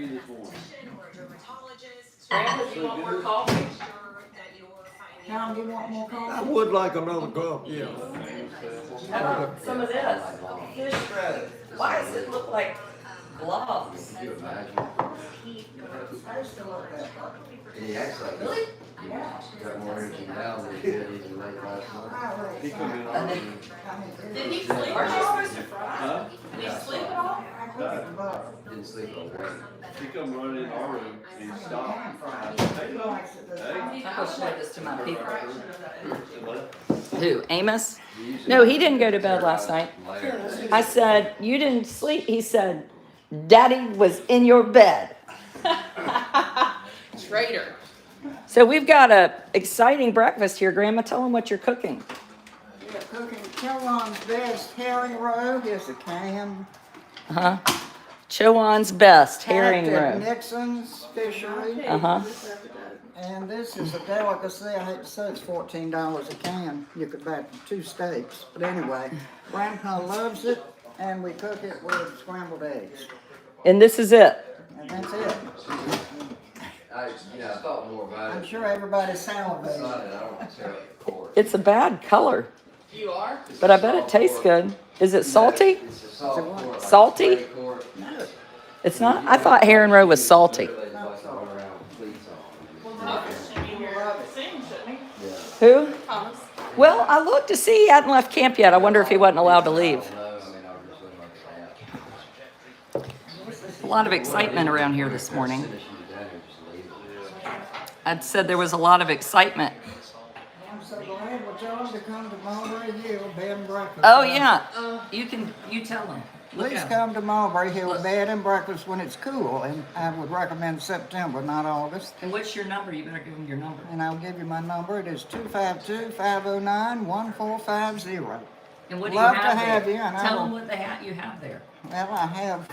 you this morning? Grandpa, do you want more coffee? Tom, do you want more coffee? I would like another cup, yeah. How about some of this? Fish roe. Why does it look like gloves? Can you imagine? I used to love that. And he acts like Really? he's got more energy now than he did even late last month. He come in And our then, room. did he sleep? Aren't you supposed to fry? Huh? Did he sleep at all? Didn't sleep all day. He come running in our room and he stopped. I said, hey, look. Hey. I'll show this to my people. He left. Who, Amos? No, he didn't go to bed last night. I said, you didn't sleep. He said, Daddy was in your bed. Traitor. So we've got a exciting breakfast here. Grandma, tell them what you're cooking. We're cooking Kellogg's best herring roe. Here's a can. Uh-huh. Chowan's best herring Packed at roe. Nixon's Fishery. Uh-huh. And this is a delicacy. I hate to say it's $14 a can. You could buy 2 steaks. But anyway, Grandpa loves it, and we cook it with scrambled eggs. And this is it. And that's it. I thought more about it. I'm sure everybody's Decided salivating. I don't want to tear up the court. It's a bad color, You are? but I bet it tastes good. Is it salty? It's a salt court, like Salty? spray court. No. It's not? I thought herring roe was salty. Literally, it's like going around with cleats on. Well, Thomas should be here soon, shouldn't he? Yeah. Who? Thomas. Well, I looked to see he hadn't left camp yet. I wonder if he wasn't allowed to leave. I don't know. I mean, I was just looking like that. A lot of excitement around here this morning. Finish you down here, just leave it. I'd said there was a lot of excitement. I'm so glad with y'all to come to Mulberry Hill Bed and Breakfast. Oh, yeah. You tell them. Please come to Mulberry Hill Bed and Breakfast when it's cool, and I would recommend September, not August. And what's your number? You better give them your number. And I'll give you my number. It is 252-509-1450. And what do Love you to have have there? you, and I Tell will- them what you have there. Well, I have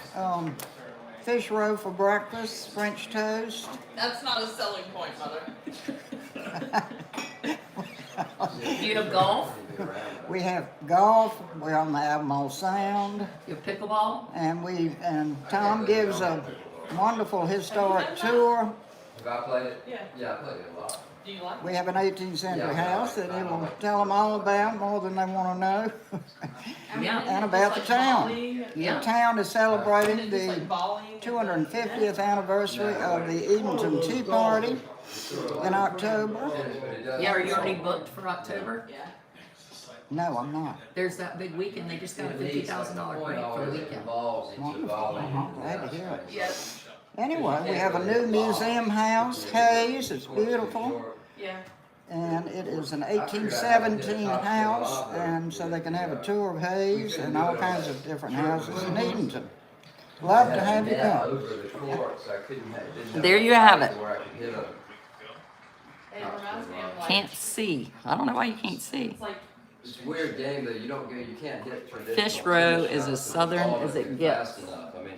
fish roe for breakfast, French toast. That's not a selling point, Mother. Do you have golf? We have golf. We're on the Albemarle Sound, You have pickleball? and Tom gives a wonderful historic tour. Have I played it? Yeah. Yeah, I played it a lot. Do you like it? We have an 18th century house that he will tell them all about, more than they want to know. Yeah. And about the town. Bowling? The Yeah. town is celebrating Just the like bowling? 250th anniversary of the Edenton Tea Party in October. But it does. Yeah, are you already booked for October? Yeah. No, I'm not. There's that big weekend. They just got a $50,000 grant for the weekend. Involves into volume. Glad to hear it. Yes. Anyway, we have a new museum house, Hayes. It's beautiful. Yeah. And it is an 1817 house, and so they can have a tour of Hayes and all kinds of different houses in Edenton. Love to have you Yeah, come. over the court, so I couldn't have. There you have it. Where I could hit a. It reminds me of like, Can't see. I don't know why you can't see. it's like, It's a weird game that you don't go, you can't hit traditional. Fish roe tennis is shots as with the southern ball as it moving gets. fast enough. I mean,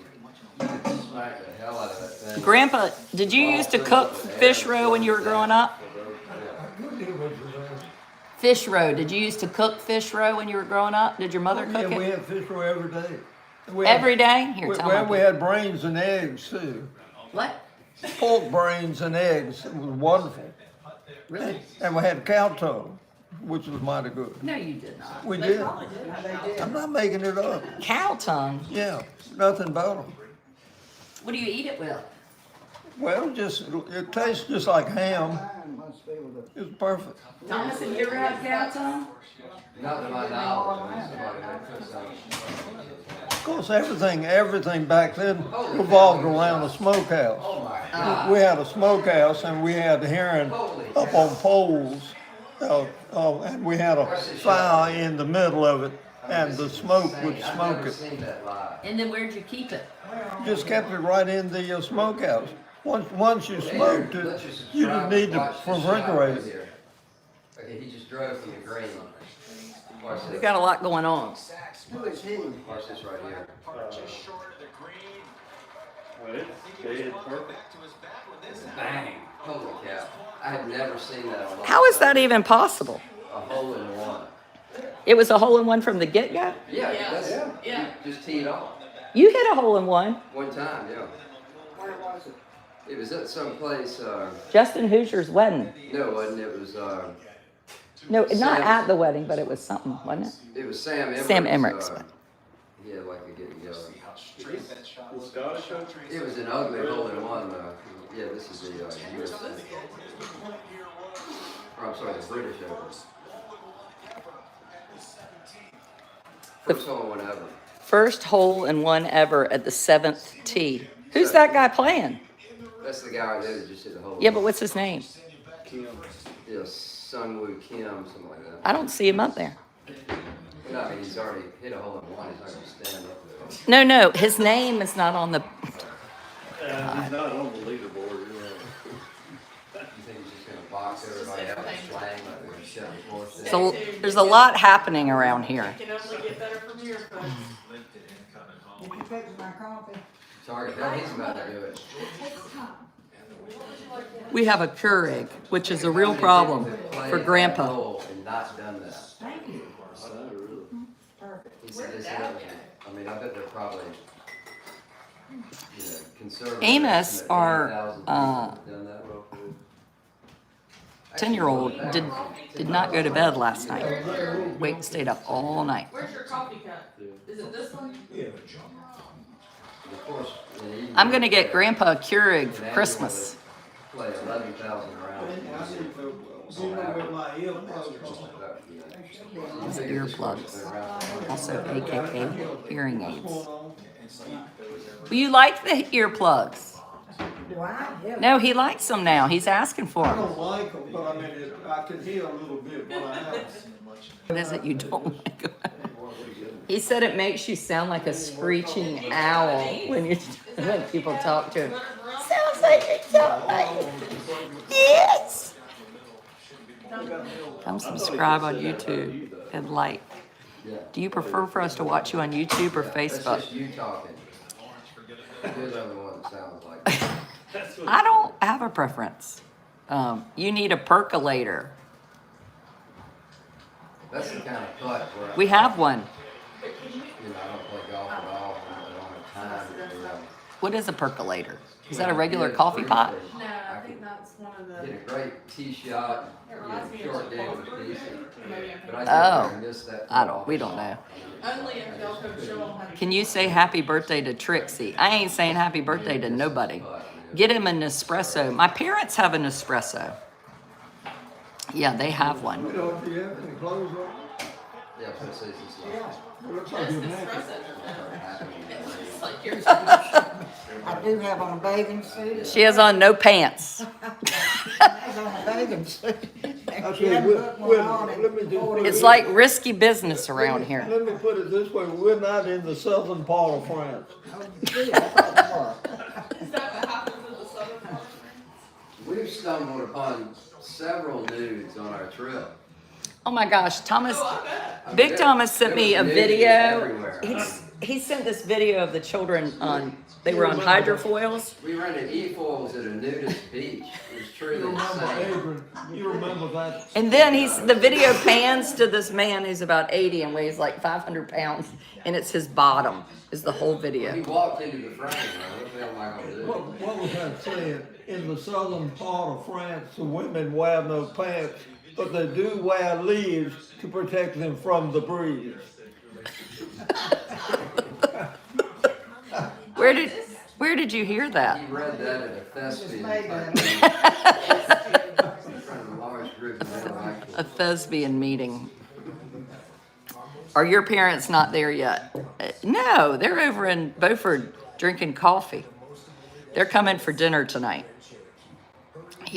you could smack the hell out of that thing. Grandpa, did you used to cook fish roe when you were growing up? Fish roe. Did you used to cook fish roe when you were growing up? Did your mother Yeah, cook we it had fish roe every day. We had- every day? Here, tell Well, me. we had brains and eggs too. What? Pork brains and eggs. It was wonderful. Really? And we had cow tongue, which was mighty good. No, you did not. We did. I'm not making it up. Cow tongue. Yeah, nothing but them. What do you eat it with? Well, it tastes just like ham. Mine must be with a- It's perfect. Thomas, have you ever had cow tongue? Not to my knowledge, I mean, somebody may cook something. Of course, everything back then revolved around a smokehouse. Oh my God. We had a smokehouse and we had herring up on poles. And we had a fire in the middle of it, and the smoke would I've smoke never it. seen that live. And then where'd you keep it? Just kept it right in the smokehouse. Once you smoked it, Let your you didn't need to subscribers watch this refrigerate shot it. here. Okay, he just drove through the green. Watch We this. got a lot going on. Who is he? Watch this right here. Well, it's dead perfect. Bang! Holy cow! I had never seen that on. How is that even possible? A hole in one. It was a hole in one from the get-go? Yeah, Yeah. that's Yeah. You just teed off You hit a hole in one. one time. Yeah. was it? It was at some place, Justin Hoosier's wedding. no, it wasn't, it was, No, not Sam. at the wedding, but it was something, wasn't it? it was Sam Emmerich's. Sam Emmerich's. He had like a get together. The Scottish show? It was an ugly hole-in-one, yeah, this is the, US. Or I'm sorry, the British Open. First hole-in-one ever. First hole in one ever at the 7th tee. Who's that guy playing? That's the guy there that just hit the hole. Yeah, but what's his name? Kim. Yeah, Sungwoo Kim, something like that. I don't see him up there. No, I mean, he's already hit a hole-in-one, he's not gonna stand up there. No, his name is not on the. He's not on the leaderboard, you know. You think he's just gonna box everybody out and slang like they're shutting the course down? So there's a lot happening around here. It can only get better from here, folks. Did you fix my coffee? Sorry, that he's about to do it. We have a Keurig, which is a real problem for Grandpa. And not done that. Thank you. Perfect. He said this, I mean, I bet they're probably, conservative. Amos, estimate our, 80,000 people have done that real quick. 10-year-old did not go to bed last night. Stayed up all night. Where's your coffee cup? Is it this one? Of course, in the evening, I'm gonna get Grandpa a Keurig for Christmas. Play 11,000 rounds. These earplugs, also AKA hearing aids. Will you like the earplugs? Do I? Yeah. No, he likes them now. He's asking for I them. don't like them, but I mean, I can hear a little bit when I have them. What is it you don't like? He said it makes you sound like a screeching owl when people talk to him. Sounds like you're talking. Yes. Come subscribe on YouTube and like. Do you prefer for us to watch you on YouTube or That's Facebook? just you talking. You're the only one that sounds like. I don't have a preference. You need a percolator. That's the kind of putt where We have one. I don't play golf at all. I don't have time to do that. What is a percolator? Is that a regular coffee pot? No, I think that's one of the. Hit a great tee shot. It reminds me of Short game Chipotle. was decent. Maybe I'm But thinking. I missed that. We don't know. Only if y'all could show them how to. Can you say happy birthday to Trixie? I ain't saying happy birthday to nobody. Get him an espresso. My parents have an espresso. Yeah, they have one. You know, do you have any clothes on? Yeah, so it's It looks like That's you're the naked. espresso. It's like you're. I do have on a bathing suit. She has on no pants. I have on a bathing suit. And she Okay, hadn't put one on in let me just 40 put It's it- like risky business around here. Let me put it this way, we're not in the southern part of France. Oh, gee, I thought we were. Is that what happens in the southern part? We've stumbled upon several nudes on our trip. Oh my gosh, Thomas, Oh, I bet. Big Thomas sent me a There was video. everywhere. He sent this video of the children they were on hydrofoils. We rented e-foils at a nudist beach. It was truly You remember insane. Adrian, you remember that? And then the video pans to this man who's about 80 and weighs like 500 pounds, and it's his bottom, is the whole He video. walked into the frame, man. What the hell am I gonna do? What was that saying? In the southern part of France, the women wear no pants, but they do wear leaves to protect them from the breeze. Where did you hear that? He read that at a thespian. made type that. meeting in front of a large group of intellectuals. A thespian meeting. Are your parents not there yet? No, they're over in Beaufort drinking coffee. They're coming for dinner tonight.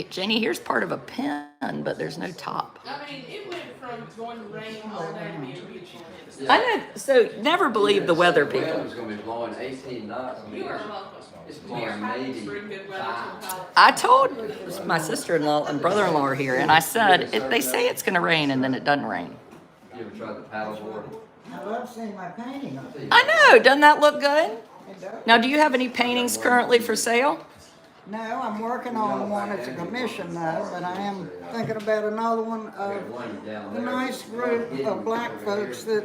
Jenny, here's part of a pen, but there's no top. I mean, it went from going to rain all day to being beautiful. I know, so never believe the weather The wind people. was gonna be blowing 18 knots. I mean, You are welcome. It's We are blowing happy maybe to bring good weather to 5. the palace. I told my sister-in-law and brother-in-law are here, and I said, they say it's gonna rain, and then it doesn't rain. You ever tried the paddleboard? I love seeing my painting on it. I know, doesn't that look good? It does. Now, do you have any paintings currently for sale? No, I'm working on one. It's a commission though, but I am thinking about another one of One down a there. nice group of black folks that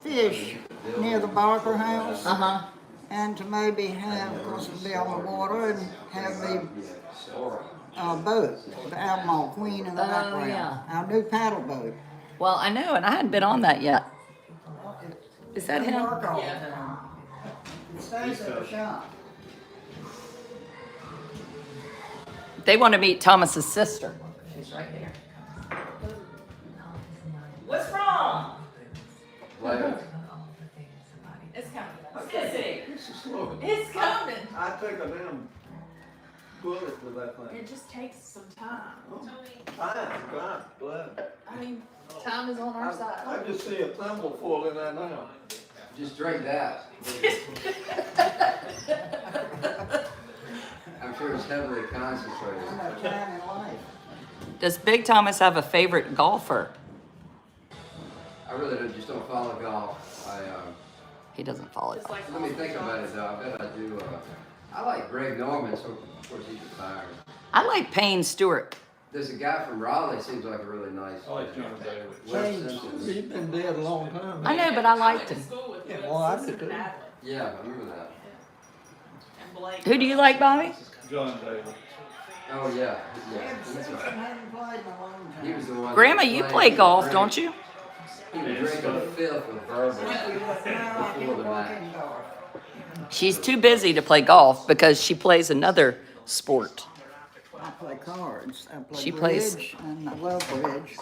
fish near the Barker House. Uh-huh. and to maybe have, of course, it'll be on the water, and have the boat, the Albemarle Queen in the background. yeah. Our new paddle boat. Well, I know, and I hadn't been on that yet. Is that We him? work all the time. It stays at the shop. They want to meet Thomas's sister. She's right there. What's wrong? Later. It's coming. Sissy. It's coming. I take a damn bullet for that thing. It just takes some time. Fine, glad. I mean, time is on our I side. just see a thimbleful in there now. Just drink that. I'm sure it's heavily concentrated. No time in life. Does Big Thomas have a favorite golfer? I really just don't follow golf. He doesn't follow Just golf. like Let me think about it though. I bet I do. I like Greg Norman, so of course he's retired. I like Payne Stewart. There's a guy from Raleigh, seems like a really nice. I like John Daly. Wes James, Simpson. he's been dead a long time. I know, but I I liked went to him. school with Yeah, Will well, I Simpson did too. and Adler Yeah, I remember that. and Blake. Who do you like, Bobby? John Daly. Oh yeah, Ed yeah. He's Simpson right. hadn't played in a long time. He was the one. Grandma, that you played- play he golf, would don't drink- you? He would drink a fifth of bourbon No, I before didn't the work match. indoors. She's too busy to play golf because she plays another sport. I play cards. I play She bridge, plays- and I love bridge.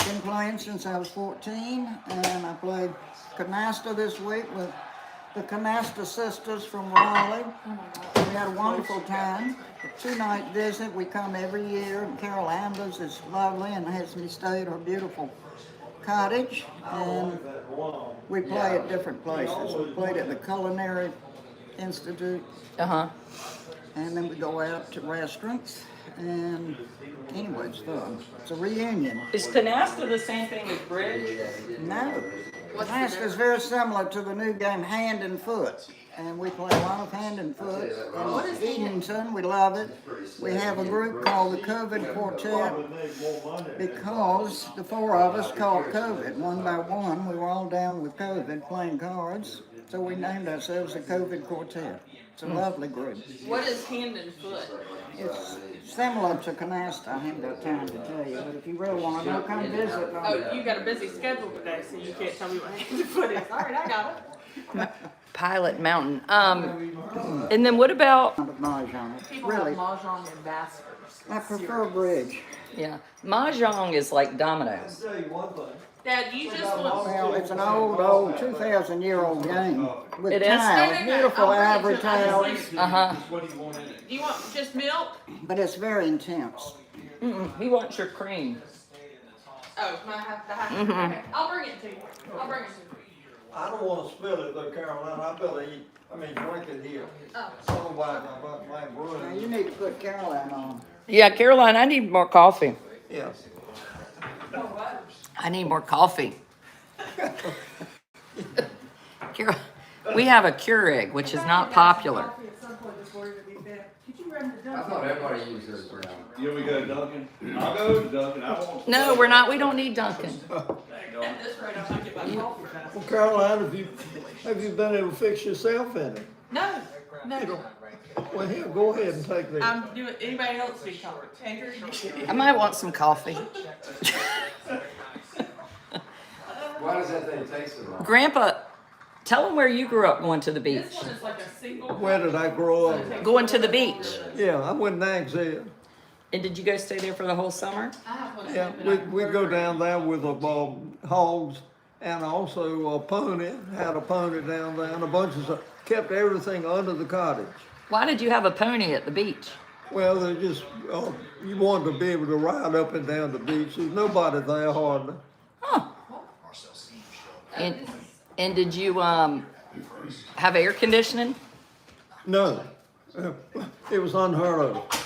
Been playing since I was 14, and I played canasta this week with the Canasta sisters from Raleigh. We had a wonderful time. A 2-night visit. We come every year, and Carol Anders is lovely and has me stay at her beautiful cottage. And we play at different places. We played at the Culinary Institute, Uh-huh. and then we go out to restaurants. And anyway, it's fun. It's a reunion. Is canasta the same thing as bridge? No, canasta is very similar to the new game Hand and Foot, and we play a lot of Hand and Foot. In Edenton, we love it. We have a group called the COVID Quartet because the 4 of us caught COVID one by one. We were all down with COVID playing cards, so we named ourselves the COVID Quartet. It's a lovely group. What is hand and foot? It's similar to canasta. I haven't got time to tell you, but if you really want to know, come visit. Oh, you got a busy schedule today, so you can't tell me what hand and foot is. All right, I got it. Pilot Mountain. And then what about, Mahjong. People Really, have mahjong ambassadors. I prefer bridge. yeah, Mahjong is like dominoes. I'll tell you one thing. Dad, you just want. Well, it's an old 2,000-year-old game with It is? tiles, No, no, no, beautiful I'll bring it ivory to- tiles, Uh-huh. What do you want in it? Do you want just milk? but it's very intense. He wants your cream. Oh, okay. I'll bring it to you. I'll bring it to you. I don't wanna spill it though, Caroline, I better drink it here. Oh. Otherwise, I might Now, ruin you it. need to put Caroline on. Yeah, Caroline, I need more coffee. Yeah. I need more coffee. Carol, we have a Keurig, which is not popular. I thought everybody used theirs around. You want me to go to Dunkin'? I'll go to Dunkin'. I won't. No, we're not. We don't need Dunkin'. At this rate, I might get my coffee fast. Well, Caroline, have you been able to fix yourself in it? No, no. Well, here, go ahead and take this. I'm doing, anybody else be talking? Andrew? I might want some coffee. Why does that thing taste so long? Grandpa, tell them where you grew up going to the beach. This one is like a single. Where did I grow up? Going to the beach. Yeah, I went to Nags Head. And did you go stay there for the whole summer? I have one. Yeah, we go down there with the hogs and also a pony, had a pony down there and a bunch of stuff. Kept everything under the cottage. Why did you have a pony at the beach? Well, they just, you wanted to be able to ride up and down the beach. There's nobody there hardly. Huh. And did you have air conditioning? No, it was unheard of.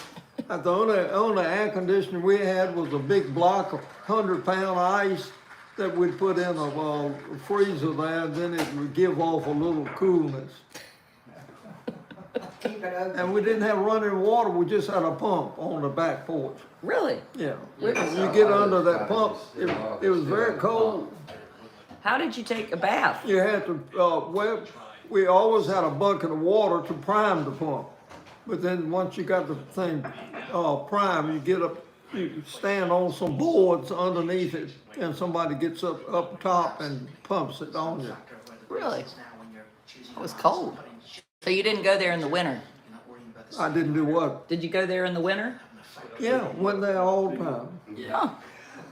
The only air conditioner we had was a big block of 100-pound ice that we'd put in a freezer there, and then it would give off a little coolness. Keep it open. And we didn't have running water, we just had a pump on the back porch. Really? Yeah, you get under that pump, it was very cold. How did you take a bath? You had to, well, we always had a bucket of water to prime the pump. But then once you got the thing primed, you get up, you stand on some boards underneath it, and somebody gets up top and pumps it on you. Really? It was cold. So you didn't go there in the winter? I didn't do what? Did you go there in the winter? Yeah, went there all the time. Yeah. Oh,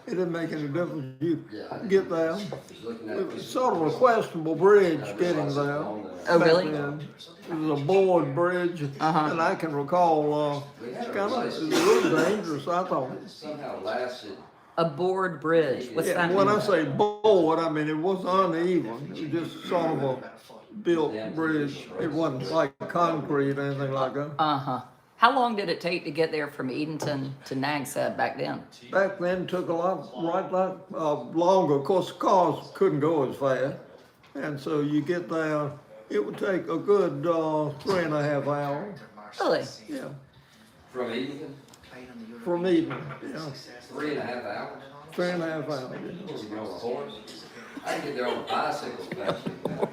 It didn't make any difference. You Yeah. get there. Just looking at It was sort of a questionable bridge getting there. oh back really? then. It was a board bridge, Uh-huh. and I can recall it was a little dangerous, I thought. Somehow lasted. A board bridge. What's Yeah, that when mean? I say board, I mean it was uneven. It was just sort of a built bridge. It wasn't like concrete or anything like that. Uh-huh. How long did it take to get there from Edenton to Nags Head back then? Back then, it took a lot longer. Of course, cars couldn't go as fast, and so you get there. It would take a good 3.5 hours. Really? Yeah, From Edenton, from Eden. Yeah, 3.5 hours. 3.5 hours. Yeah. You know, a horse. I can get there on a bicycle faster than that.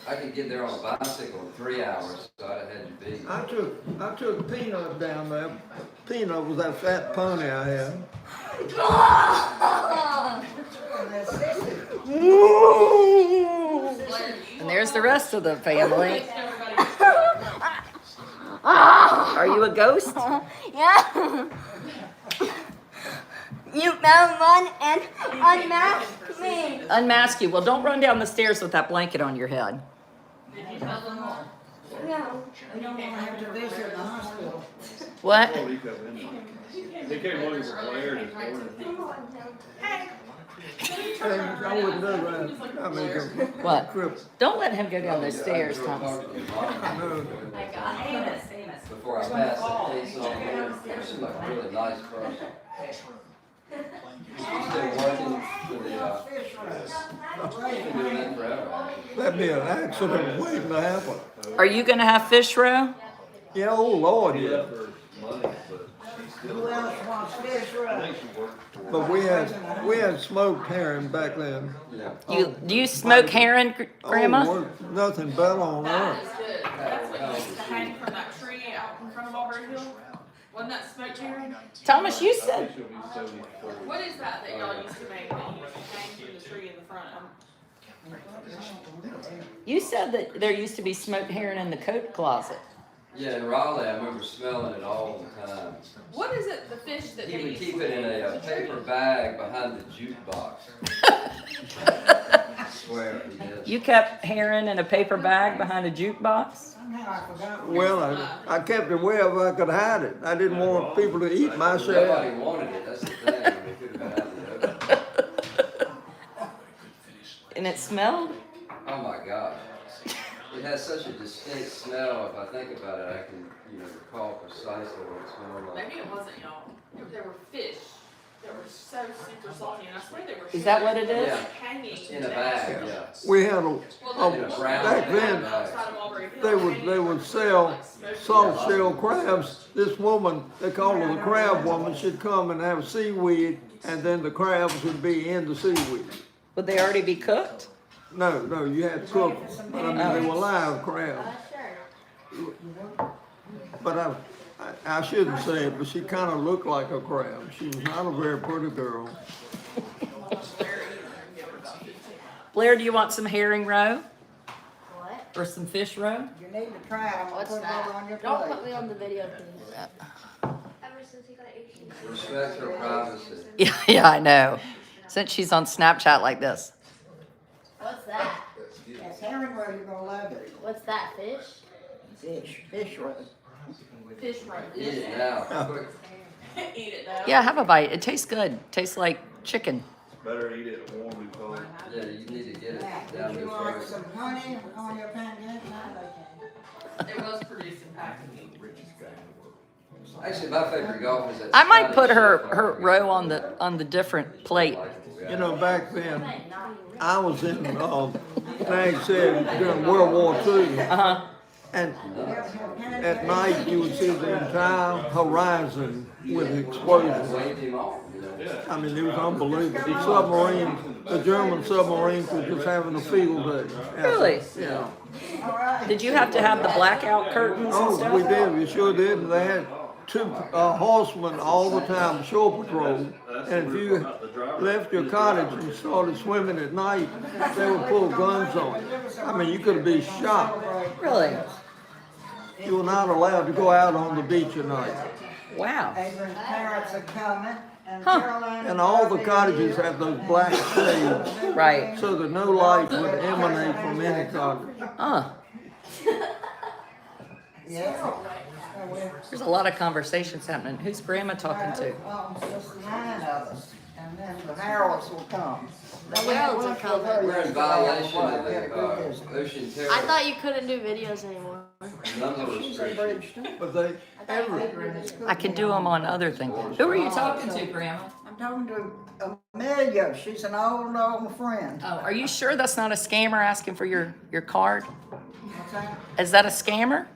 I could get there on a bicycle in 3 hours, so I'd have had you beat. I took Peanut down there. Peanut was that fat pony I had. And there's the rest of the family. Are you a ghost? Yeah. You found one and unmasked me. Unmask you. Well, don't run down the stairs with that blanket on your head. No. We don't want to have to visit the hospital. What? They came looking for Blair and his daughter. And I wouldn't do that. I mean, What? trip. Don't let him go down those stairs, I Thomas. talked to your mom before I passed the case on her. She seemed like a really nice person. She's still working for the, she's been doing that forever. That'd be an accident waiting to happen. Are you gonna have fish roe? Yeah, oh Lord, yeah. For money, but she's still. Who else wants fish I roe? think she worked for. But we had smoked herring back then. Yeah. Do you smoke herring, Grandma? Oh, nothing better on That earth. is good. That's what used to hang from that tree out in front of Auburn Hill. Wasn't that smoked herring? Thomas, you I think said she'll be 74. What is that y'all used to make that you used to hang from the tree in the front? that there used to be smoked herring in the coat closet. Yeah, in Raleigh, I remember smelling it all the time. What is it, the fish that He they would used keep to it in a paper bag behind the jukebox. I swear he did. You kept herring in a paper bag behind a jukebox? Somehow I forgot. Well, I kept it wherever I could hide it. I didn't want people to eat my share. Nobody wanted it, that's the thing. They could have been out in the open. And it smelled? Oh my gosh. It has such a distinct smell. If I think about it, I can, recall precisely what it smelled like. Maybe it wasn't y'all. There were fish that were so super salty, and I swear they were. Is that what it is? Yeah. Hanging In a bag, yeah. We had In a brown back then, outside of Auburn Hill, they hanging would from sell like smoky- soft shell crabs. This woman, they called her the crab woman, she'd come and have seaweed, and then the crabs would be in the seaweed. Would they already be cooked? No, you had to cook them. But I mean, they were live crabs. But I shouldn't say it, but she kind of looked like a crab. She was not a very pretty girl. Blair, do you want some herring roe? What? Or some fish roe? You need to try it. I'm gonna What's put it that? over on your Don't plate. put me on the video, please. Ever since he got 18. Respect her privacy. Yeah, I know. Since she's on Snapchat like this. What's that? That's herring roe, you're gonna love it. What's that, fish? Fish roe. Fish roe. Eat it now, quick. Eat it though. Yeah, have a bite. It tastes good. Tastes like chicken. Better eat it warm and cold. Yeah, you need to get Now, it down would you your like throat. some honey on your pancake? It was produced in packaging. Actually, my favorite golf is that. I might Scottish put her Shepherd. roe on the different plate. You know, back then, I was in Nags Head during World War II, Uh-huh. and at night you would see the entire horizon with explosions. Waved him off, I mean, it was unbelievable. The submarines, the German submarines were just having a field day. Really? Yeah. Did you have to have the blackout curtains and Oh, stuff? we did, we sure did. And they had two horsemen all the time, shore patrol. And if you left your cottage and started swimming at night, they would pull guns on you. I mean, you could be shot. Really? You were not allowed to go out on the beach at night. Wow. Adrian's parents are coming, and Huh. Caroline. And all the cottages have those black shades, Right. so that no light would emanate from any cottage. Huh. Yeah. There's a lot of conversations happening. Who's grandma talking to? Just 9 of us, and then the Harolds will come. The Harolds are coming. We're in violation of the ocean terror. I thought you couldn't do videos anymore. None of us Christians. But they, I can do them on other things. Who are you talking to, grandma? I'm talking to Amelia. She's an old friend. Oh, are you sure that's not a scammer asking for your card? What's that? Is that a scammer?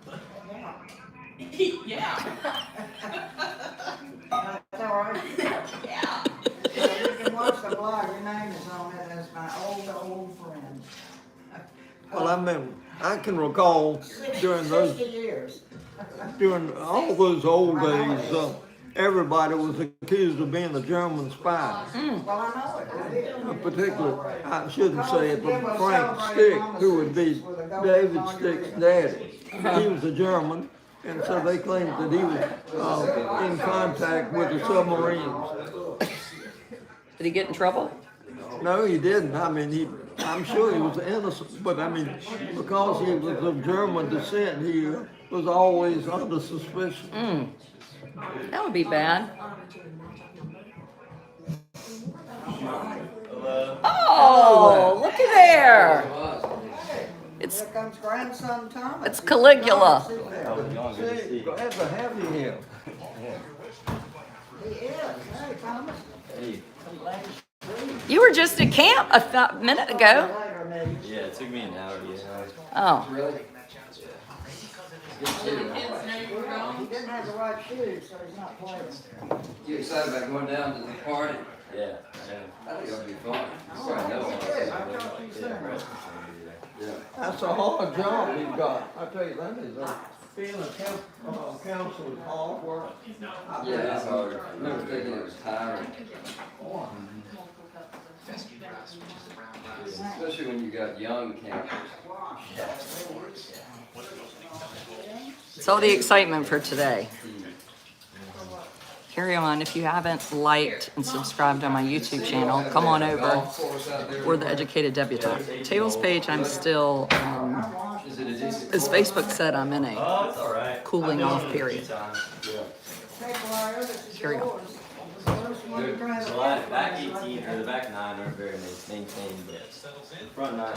Yeah. That's all right. Yeah. You can watch the blog. Your name is on it as my old friend. well, I mean, I can recall during 60 years. all those old days, everybody was accused of being a German spy. Well, I know it. Particularly, I shouldn't say it, but Frank Stick, who would be David Stick's daddy. He was a German, and so they claimed that he was in contact with the submarines. Did he get in trouble? No, he didn't. I mean, I'm sure he was innocent, but I mean, because he was of German descent, he was always under suspicion. That would be bad. Oh, look at there. It's Here comes grandson Thomas. It's Caligula. See, glad to have you here. He is. Hey, Thomas. You were just at camp a minute ago. Later, maybe. Yeah, it took me an hour to get home. Oh, Really? Kids know you were He gone. didn't have the right shoes, so he's not playing. You excited about going down to the party? Yeah, I think it'll be fun. You probably know all I'll that. talk to you soon. Yeah. That's a hard job you've got. I tell you, that is being a counselor is hard work. Yeah, it's hard. I remember thinking it was tiring. Especially when you got young campers. it's all the excitement for today. Carry on. If you haven't liked and subscribed on my YouTube channel, come on over. Golf course out there. We're the Educated Debutante. Tables page, I'm still, Is it a decent? as Facebook said, I'm in a oh, it's all right. cooling I've off done it a few period. times. Take Larry, this is Carry on. yours. First one you grab. The back 18 or the back 9 aren't very maintained, but the front 9